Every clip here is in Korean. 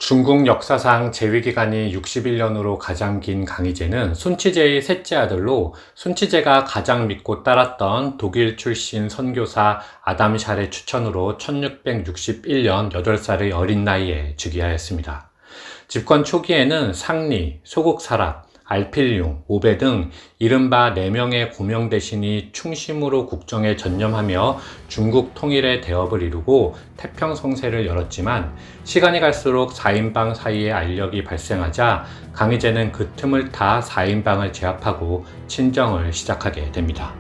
중국 역사상 재위기간이 61년으로 가장 긴 강희제는 순치제의 셋째 아들로, 순치제가 가장 믿고 따랐던 독일 출신 선교사 아담 샬의 추천으로 1661년 8살의 어린 나이에 즉위하였습니다. 집권 초기에는 상리, 소국사랍, 알필융, 오배 등 이른바 4명의 고명 대신이 충심으로 국정에 전념하며 중국 통일의 대업을 이루고 태평성세를 열었지만, 시간이 갈수록 4인방 사이에 알력이 발생하자 강희제는 그 틈을 타 4인방을 제압하고 친정을 시작하게 됩니다.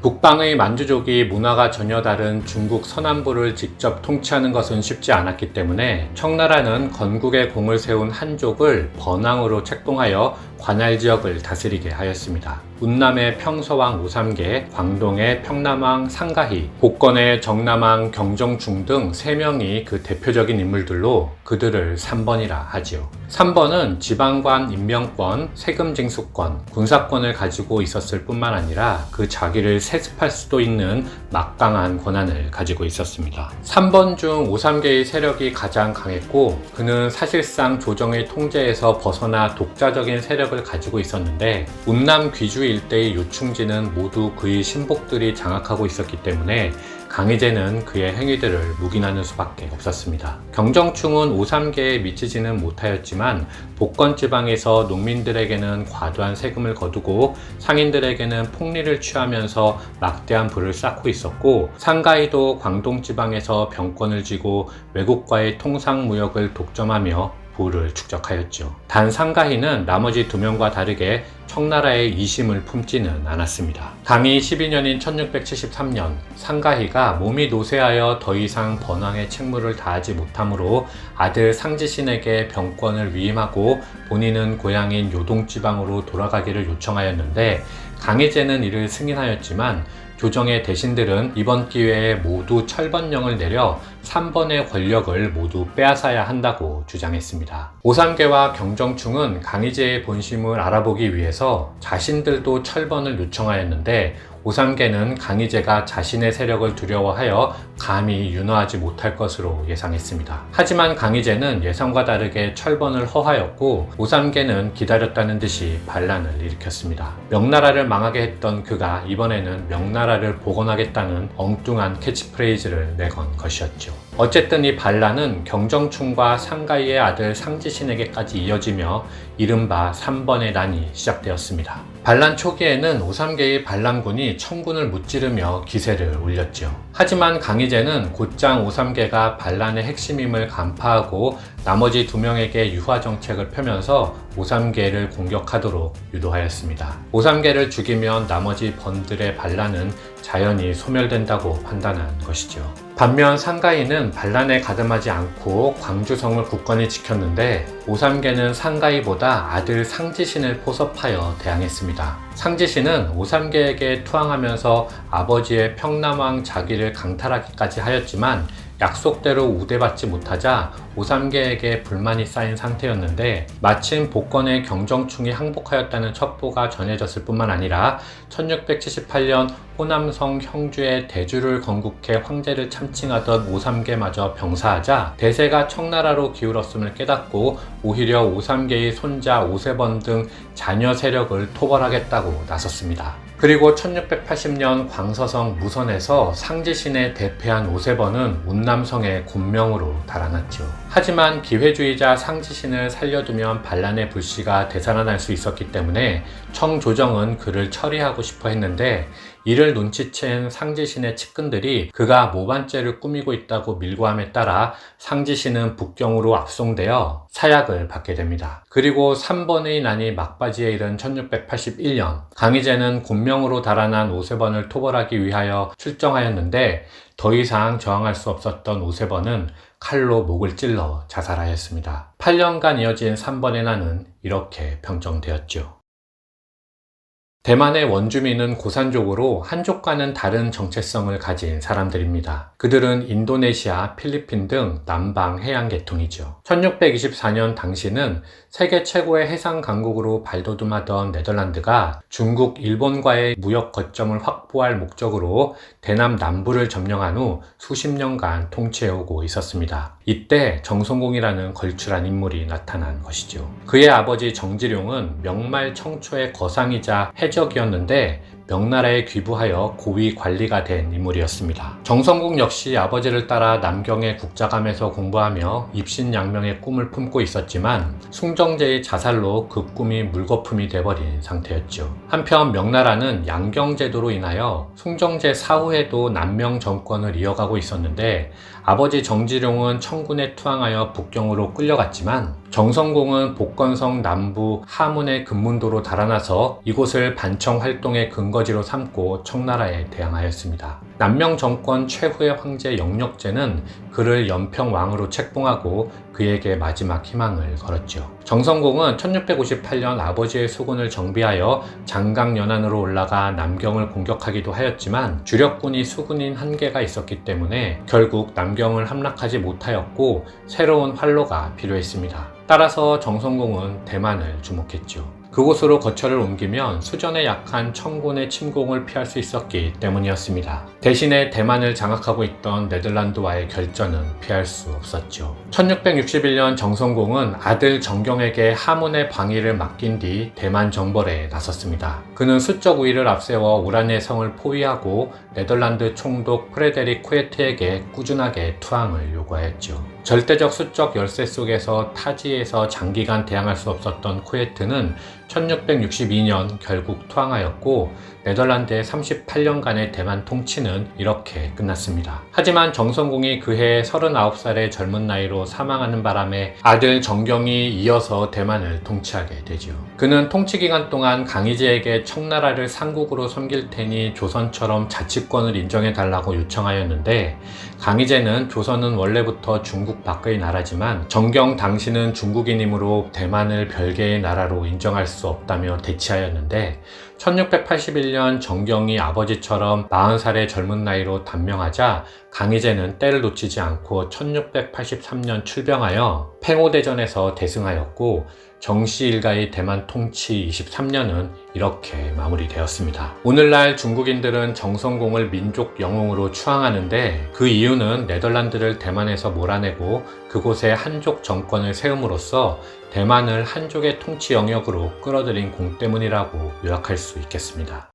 북방의 만주족이 문화가 전혀 다른 중국 서남부를 직접 통치하는 것은 쉽지 않았기 때문에 청나라는 건국의 공을 세운 한족을 번왕으로 책봉하여 관할 지역을 다스리게 하였습니다. 운남의 평서왕 오삼계, 광동의 평남왕 상가희, 복건의 정남왕 경정충 등 3명이 그 대표적인 인물들로 그들을 삼번이라 하지요. 삼번은 지방관 임명권, 세금 징수권, 군사권을 가지고 있었을 뿐만 아니라 그 자기를 세습할 수도 있는 막강한 권한을 가지고 있었습니다. 3번 중 오삼계의 세력이 가장 강했고, 그는 사실상 조정의 통제에서 벗어나 독자적인 세력을 가지고 있었는데, 운남 귀주 일대의 요충지는 모두 그의 신복들이 장악하고 있었기 때문에 강희제는 그의 행위들을 묵인하는 수밖에 없었습니다. 경정충은 오삼계에 미치지는 못하였지만 복건 지방에서 농민들에게는 과도한 세금을 거두고 상인들에게는 폭리를 취하면서 막대한 부를 쌓고 있었고, 상가이도 광동 지방에서 병권을 쥐고 외국과의 통상 무역을 독점하며 부를 축적하였죠. 단 상가희는 나머지 2명과 다르게 청나라의 이심을 품지는 않았습니다. 당이 12년인 1673년, 상가희가 몸이 노쇠하여 더 이상 번왕의 책무를 다하지 못하므로 아들 상지신에게 병권을 위임하고 본인은 고향인 요동지방으로 돌아가기를 요청하였는데, 강희제는 이를 승인하였지만 조정의 대신들은 이번 기회에 모두 철번령을 내려 3번의 권력을 모두 빼앗아야 한다고 주장했습니다. 오삼계와 경정충은 강희제의 본심을 알아보기 위해서 자신들도 철번을 요청하였는데, 오삼계는 강희제가 자신의 세력을 두려워하여 감히 윤허하지 못할 것으로 예상했습니다. 하지만 강희제는 예상과 다르게 철번을 허하였고, 오삼계는 기다렸다는 듯이 반란을 일으켰습니다. 명나라를 망하게 했던 그가 이번에는 명나라를 복원하겠다는 엉뚱한 캐치프레이즈를 내건 것이었죠. 어쨌든 이 반란은 경정충과 상가이의 아들 상지신에게까지 이어지며 이른바 3번의 난이 시작되었습니다. 반란 초기에는 오삼계의 반란군이 청군을 무찌르며 기세를 올렸죠. 하지만 강희제는 곧장 오삼계가 반란의 핵심임을 간파하고 나머지 2명에게 유화 정책을 펴면서 오삼계를 공격하도록 유도하였습니다. 오삼계를 죽이면 나머지 번들의 반란은 자연히 소멸된다고 판단한 것이죠. 반면 상가이는 반란에 가담하지 않고 광주성을 굳건히 지켰는데, 오삼계는 상가이보다 아들 상지신을 포섭하여 대항했습니다. 상지신은 오삼계에게 투항하면서 아버지의 평남왕 자기를 강탈하기까지 하였지만 약속대로 우대받지 못하자 오삼계에게 불만이 쌓인 상태였는데, 마침 복건의 경정충이 항복하였다는 첩보가 전해졌을 뿐만 아니라 1678년 호남성 형주의 대주를 건국해 황제를 참칭하던 오삼계마저 병사하자 대세가 청나라로 기울었음을 깨닫고 오히려 오삼계의 손자 오세번 등 자녀 세력을 토벌하겠다고 나섰습니다. 그리고 1680년 광서성 무선에서 상지신에 대패한 오세번은 운남성의 곤명으로 달아났죠. 하지만 기회주의자 상지신을 살려두면 반란의 불씨가 되살아날 수 있었기 때문에 청조정은 그를 처리하고 싶어 했는데, 이를 눈치챈 상지신의 측근들이 그가 모반죄를 꾸미고 있다고 밀고함에 따라 상지신은 북경으로 압송되어 사약을 받게 됩니다. 그리고 3번의 난이 막바지에 이른 1681년, 강희제는 곤명으로 달아난 오세번을 토벌하기 위하여 출정하였는데, 더 이상 저항할 수 없었던 오세번은 칼로 목을 찔러 자살하였습니다. 8년간 이어진 3번의 난은 이렇게 평정되었죠. 대만의 원주민은 고산족으로 한족과는 다른 정체성을 가진 사람들입니다. 그들은 인도네시아, 필리핀 등 남방 해양 계통이죠. 1624년 당시는 세계 최고의 해상 강국으로 발돋움하던 네덜란드가 중국, 일본과의 무역 거점을 확보할 목적으로 대남 남부를 점령한 후 수십 년간 통치해오고 있었습니다. 이때 정성공이라는 걸출한 인물이 나타난 것이죠. 그의 아버지 정지룡은 명말 청초의 거상이자 해적이었는데 명나라에 귀부하여 고위 관리가 된 인물이었습니다. 정성공 역시 아버지를 따라 남경의 국자감에서 공부하며 입신양명의 꿈을 품고 있었지만 숭정제의 자살로 그 꿈이 물거품이 돼버린 상태였죠. 한편 명나라는 양경제도로 인하여 숭정제 사후에도 남명 정권을 이어가고 있었는데 아버지 정지룡은 청군에 투항하여 북경으로 끌려갔지만 정성공은 복건성 남부 하문의 금문도로 달아나서 이곳을 반청 활동의 근거지로 삼고 청나라에 대항하였습니다. 남명 정권 최후의 황제 영력제는 그를 연평왕으로 책봉하고 그에게 마지막 희망을 걸었죠. 정성공은 1658년 아버지의 수군을 정비하여 장강연안으로 올라가 남경을 공격하기도 하였지만 주력군이 수군인 한계가 있었기 때문에 결국 남경을 함락하지 못하였고 새로운 활로가 필요했습니다. 따라서 정성공은 대만을 주목했죠. 그곳으로 거처를 옮기면 수전에 약한 청군의 침공을 피할 수 있었기 때문이었습니다. 대신에 대만을 장악하고 있던 네덜란드와의 결전은 피할 수 없었죠. 1661년 정성공은 아들 정경에게 하문의 방위를 맡긴 뒤 대만 정벌에 나섰습니다. 그는 수적 우위를 앞세워 우라네 성을 포위하고 네덜란드 총독 프레데릭 쿠에트에게 꾸준하게 투항을 요구하였죠. 절대적 수적 열세 속에서 타지에서 장기간 대항할 수 없었던 쿠에트는 1662년 결국 투항하였고 네덜란드의 38년간의 대만 통치는 이렇게 끝났습니다. 하지만 정성공이 그해 39살의 젊은 나이로 사망하는 바람에 아들 정경이 이어서 대만을 통치하게 되죠. 그는 통치 기간 동안 강희제에게 청나라를 상국으로 섬길 테니 조선처럼 자치권을 인정해달라고 요청하였는데 강희제는 조선은 원래부터 중국 밖의 나라지만 정경 당신은 중국인이므로 대만을 별개의 나라로 인정할 수 없다며 대치하였는데 1681년 정경이 아버지처럼 40살의 젊은 나이로 단명하자 강희제는 때를 놓치지 않고 1683년 출병하여 팽오대전에서 대승하였고 정씨 일가의 대만 통치 23년은 이렇게 마무리되었습니다. 오늘날 중국인들은 정성공을 민족 영웅으로 추앙하는데 그 이유는 네덜란드를 대만에서 몰아내고 그곳에 한족 정권을 세움으로써 대만을 한족의 통치 영역으로 끌어들인 공 때문이라고 요약할 수 있겠습니다.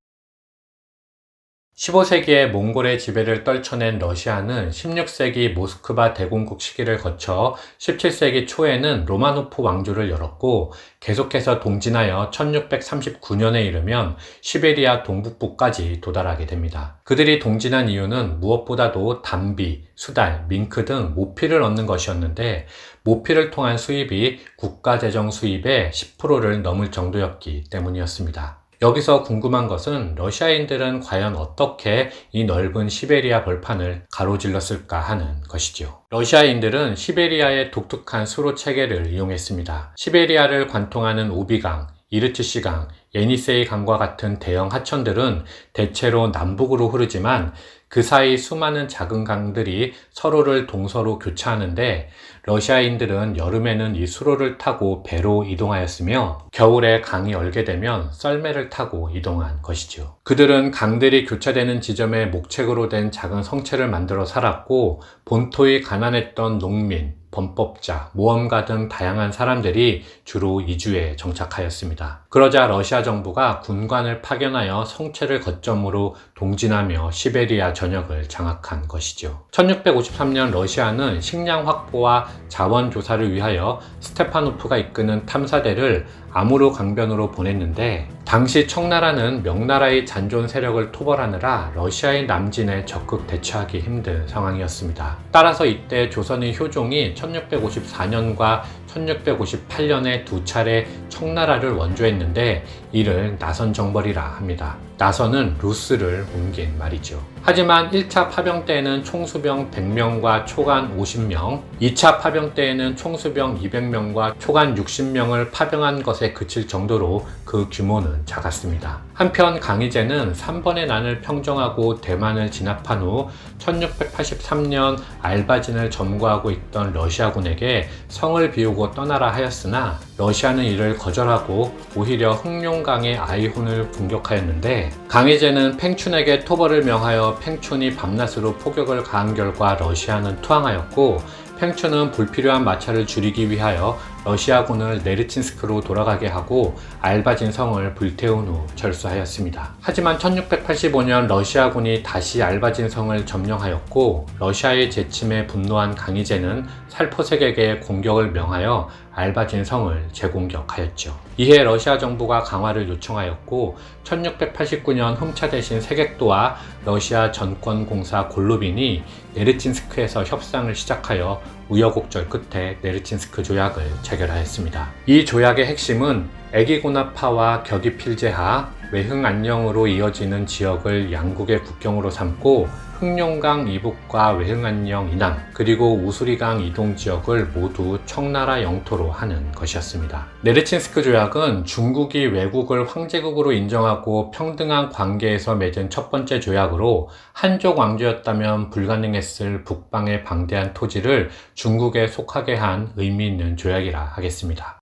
15세기에 몽골의 지배를 떨쳐낸 러시아는 16세기 모스크바 대공국 시기를 거쳐 17세기 초에는 로마노프 왕조를 열었고 계속해서 동진하여 1639년에 이르면 시베리아 동북부까지 도달하게 됩니다. 그들이 동진한 이유는 무엇보다도 담비, 수달, 밍크 등 모피를 얻는 것이었는데 모피를 통한 수입이 국가재정 수입의 10%를 넘을 정도였기 때문이었습니다. 여기서 궁금한 것은 러시아인들은 과연 어떻게 이 넓은 시베리아 벌판을 가로질렀을까 하는 것이죠. 러시아인들은 시베리아의 독특한 수로 체계를 이용했습니다. 시베리아를 관통하는 오비강, 이르티시강, 예니세이 강과 같은 대형 하천들은 대체로 남북으로 흐르지만 그 사이 수많은 작은 강들이 서로를 동서로 교차하는데 러시아인들은 여름에는 이 수로를 타고 배로 이동하였으며 겨울에 강이 얼게 되면 썰매를 타고 이동한 것이죠. 그들은 강들이 교차되는 지점에 목책으로 된 작은 성체를 만들어 살았고 본토의 가난했던 농민, 범법자, 모험가 등 다양한 사람들이 주로 이주에 정착하였습니다. 그러자 러시아 정부가 군관을 파견하여 성체를 거점으로 동진하며 시베리아 전역을 장악한 것이죠. 1653년 러시아는 식량 확보와 자원 조사를 위하여 스테파노프가 이끄는 탐사대를 아무르 강변으로 보냈는데 당시 청나라는 명나라의 잔존 세력을 토벌하느라 러시아의 남진에 적극 대처하기 힘든 상황이었습니다. 따라서 이때 조선의 효종이 1654년과 1658년에 두 차례 청나라를 원조했는데 이를 나선정벌이라 합니다. 나서는 루스를 옮긴 말이죠. 하지만 1차 파병 때에는 총수병 100명과 초관 50명, 2차 파병 때에는 총수병 200명과 초관 60명을 파병한 것에 그칠 정도로 그 규모는 작았습니다. 한편 강희제는 3번의 난을 평정하고 대만을 진압한 후 1683년 알바진을 점거하고 있던 러시아군에게 성을 비우고 떠나라 하였으나 러시아는 이를 거절하고 오히려 흑룡강의 아이혼을 공격하였는데, 강희제는 팽춘에게 토벌을 명하여 팽춘이 밤낮으로 포격을 가한 결과 러시아는 투항하였고, 팽춘은 불필요한 마찰을 줄이기 위하여 러시아군을 네르친스크로 돌아가게 하고 알바진 성을 불태운 후 철수하였습니다. 하지만 1685년 러시아군이 다시 알바진 성을 점령하였고, 러시아의 재침에 분노한 강희제는 살포색에게 공격을 명하여 알바진 성을 재공격하였죠. 이에 러시아 정부가 강화를 요청하였고 1689년 흠차 대신 세객도와 러시아 전권공사 골루빈이 네르친스크에서 협상을 시작하여 우여곡절 끝에 네르친스크 조약을 체결하였습니다. 이 조약의 핵심은 애기고나파와 격이필제하, 외흥안령으로 이어지는 지역을 양국의 국경으로 삼고 흑룡강 이북과 외흥안령 이남, 그리고 우수리강 이동 지역을 모두 청나라 영토로 하는 것이었습니다. 네르친스크 조약은 중국이 외국을 황제국으로 인정하고 평등한 관계에서 맺은 첫 번째 조약으로, 한족 왕조였다면 불가능했을 북방의 방대한 토지를 중국에 속하게 한 의미 있는 조약이라 하겠습니다.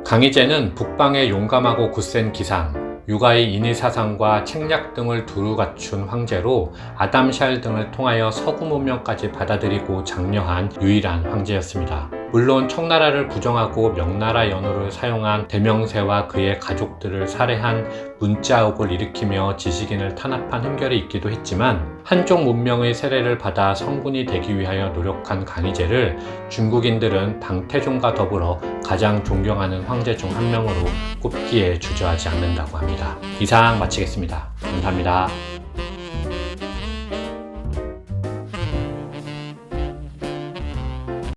강희제는 북방의 용감하고 굳센 기상, 육아의 인의사상과 책략 등을 두루 갖춘 황제로 아담샬 등을 통하여 서구 문명까지 받아들이고 장려한 유일한 황제였습니다. 물론 청나라를 부정하고 명나라 연호를 사용한 대명세와 그의 가족들을 살해한 문자옥을 일으키며 지식인을 탄압한 흠결이 있기도 했지만, 한족 문명의 세례를 받아 성군이 되기 위하여 노력한 강희제를 중국인들은 당태종과 더불어 가장 존경하는 황제 중 한 명으로 꼽기에 주저하지 않는다고 합니다. 이상 마치겠습니다. 감사합니다.